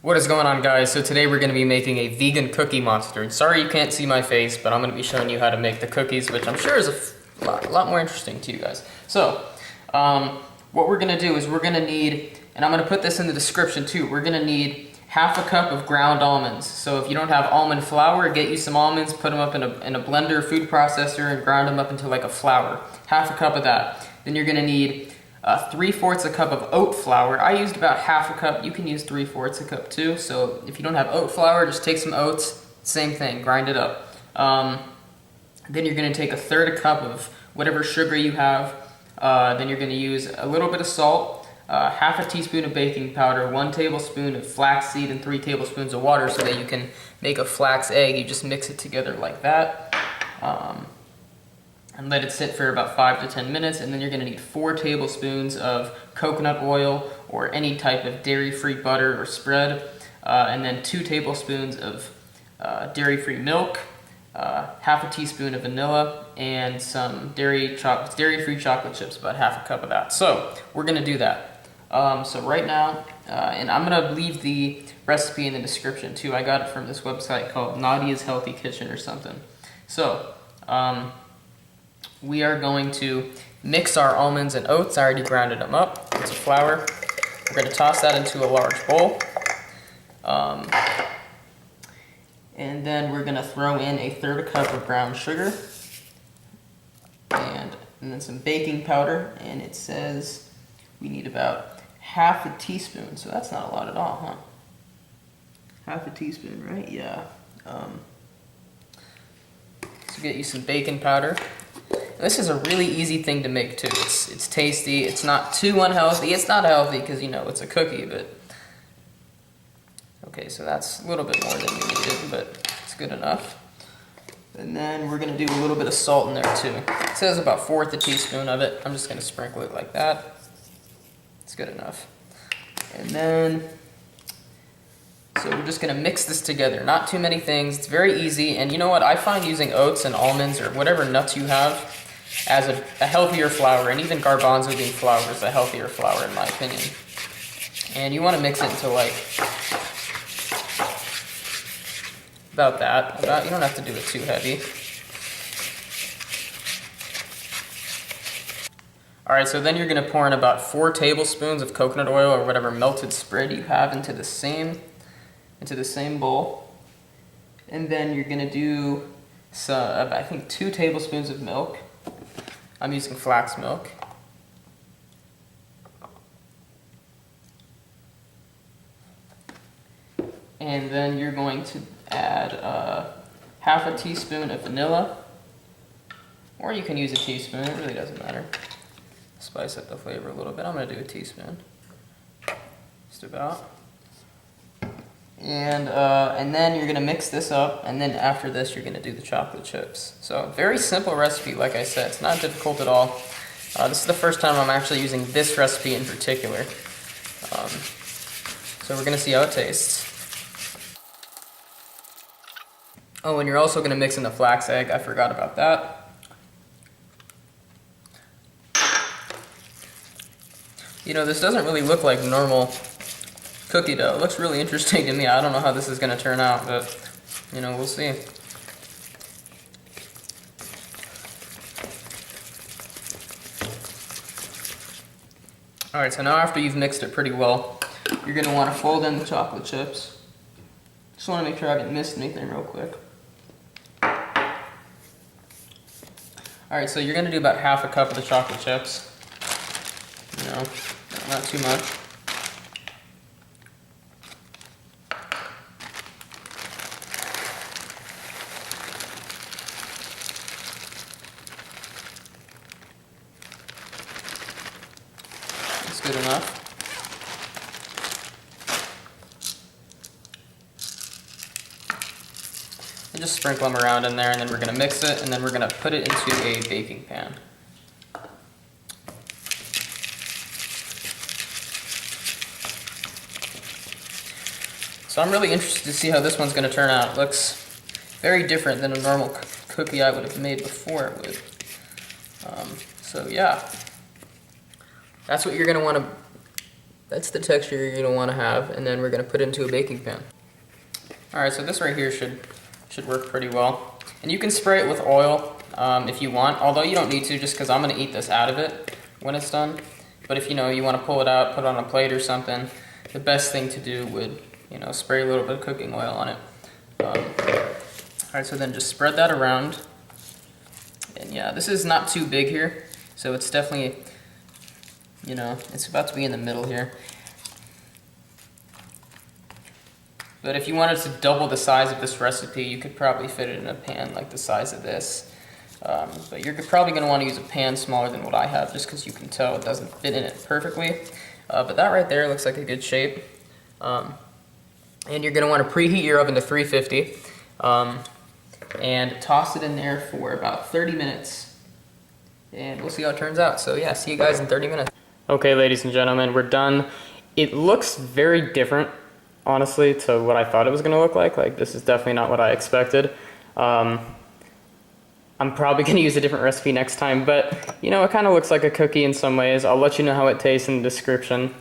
What is going on, guys? So today we're going to be making a vegan cookie monster. Sorry you can't see my face, but I'm going to be showing you how to make the cookies, which I'm sure is a lot more interesting to you guys. So, what we're going to do is we're going to need, and I'm going to put this in the description too, we're going to need half a cup of ground almonds. So if you don't have almond flour, get you some almonds, put them up in a blender, food processor, and grind them up into like a flour. Half a cup of that. Then you're going to need 3/4 a cup of oat flour. I used about half a cup. You can use 3/4 a cup too. So if you don't have oat flour, just take some oats. Same thing, grind it up. Then you're going to take 1/3 a cup of whatever sugar you have. Then you're going to use a little bit of salt, half a teaspoon of baking powder, 1 tablespoon of flaxseed, and 3 tablespoons of water so that you can make a flax egg. You just mix it together like that. And let it sit for about 5 to 10 minutes, and then you're going to need 4 tablespoons of coconut oil or any type of dairy-free butter or spread, and then 2 tablespoons of dairy-free milk, half a teaspoon of vanilla, and some dairy-free chocolate chips, about half a cup of that. So we're going to do that. So right now, and I'm going to leave the recipe in the description too. I got it from this website called Nadia's Healthy Kitchen or something. So we are going to mix our almonds and oats. I already grounded them up into flour. We're going to toss that into a large bowl. And then we're going to throw in 1/3 cup of brown sugar. And then some baking powder. And it says we need about half a teaspoon. So that's not a lot at all, huh? Half a teaspoon, right? Yeah. So get you some baking powder. This is a really easy thing to make too. It's tasty. It's not too unhealthy. It's not healthy because, you know, it's a cookie, but okay, so that's a little bit more than we needed, but it's good enough. And then we're going to do a little bit of salt in there too. It says about 1/4 teaspoon of it. I'm just going to sprinkle it like that. It's good enough. And then, so we're just going to mix this together. Not too many things. It's very easy. And you know what? I find using oats and almonds or whatever nuts you have as a healthier flour, and even garbanzo bean flour is a healthier flour in my opinion. And you want to mix it into like about that. You don't have to do it too heavy. Alright, so then you're going to pour in about 4 tablespoons of coconut oil or whatever melted spread you have into the same bowl. And then you're going to do I think 2 tablespoons of milk. I'm using flax milk. And then you're going to add half a teaspoon of vanilla. Or you can use a teaspoon, it really doesn't matter. Spice up the flavor a little bit. I'm going to do a teaspoon. Just about. And then you're going to mix this up, and then after this you're going to do the chocolate chips. So very simple recipe, like I said. It's not difficult at all. This is the first time I'm actually using this recipe in particular. So we're going to see how it tastes. Oh, and you're also going to mix in the flax egg. I forgot about that. You know, this doesn't really look like normal cookie dough. It looks really interesting to me. I don't know how this is going to turn out, but, you know, we'll see. Alright, so now after you've mixed it pretty well, you're going to want to fold in the chocolate chips. Just want to make sure I haven't missed anything real quick. Alright, so you're going to do about half a cup of the chocolate chips. You know, not too much. That's good enough. And just sprinkle them around in there, and then we're going to mix it, and then we're going to put it into a baking pan. So I'm really interested to see how this one's going to turn out. It looks very different than a normal cookie I would have made before it would. So yeah, that's what you're going to want to That's the texture you're going to want to have, and then we're going to put it into a baking pan. Alright, so this right here should work pretty well. And you can spray it with oil if you want, although you don't need to, just because I'm going to eat this out of it when it's done. But if you want to pull it out, put it on a plate or something, the best thing to do would, spray a little bit of cooking oil on it. Alright, so then just spread that around. And yeah, this is not too big here, so it's definitely, it's about to be in the middle here. But if you wanted to double the size of this recipe, you could probably fit it in a pan like the size of this. But you're probably going to want to use a pan smaller than what I have, just because you can tell it doesn't fit in it perfectly. But that right there looks like a good shape. And you're going to want to preheat your oven to 350 and toss it in there for about 30 minutes. And we'll see how it turns out. So yeah, see you guys in 30 minutes. Okay, ladies and gentlemen, we're done. It looks very different, honestly, to what I thought it was going to look like. Like, this is definitely not what I expected. I'm probably going to use a different recipe next time, but, it kind of looks like a cookie in some ways. I'll let you know how it tastes in the description.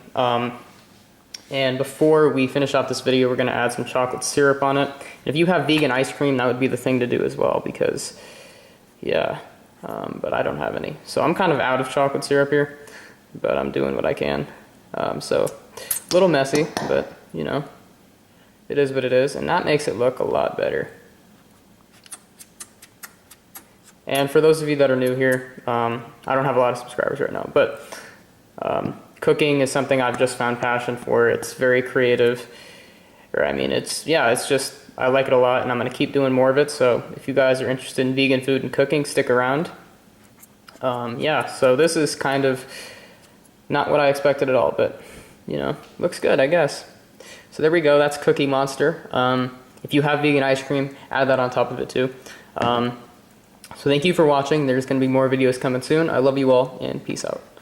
And before we finish off this video, we're going to add some chocolate syrup on it. If you have vegan ice cream, that would be the thing to do as well, because, yeah, but I don't have any. So I'm kind of out of chocolate syrup here, but I'm doing what I can. So a little messy, but, it is what it is, and that makes it look a lot better. And for those of you that are new here, I don't have a lot of subscribers right now, but cooking is something I've just found passion for. It's very creative, it's just, I like it a lot, and I'm going to keep doing more of it. So if you guys are interested in vegan food and cooking, stick around. Yeah, so this is kind of not what I expected at all, but, looks good, I guess. So there we go, that's Cookie Monster. If you have vegan ice cream, add that on top of it too. So thank you for watching. There's going to be more videos coming soon. I love you all, and peace out.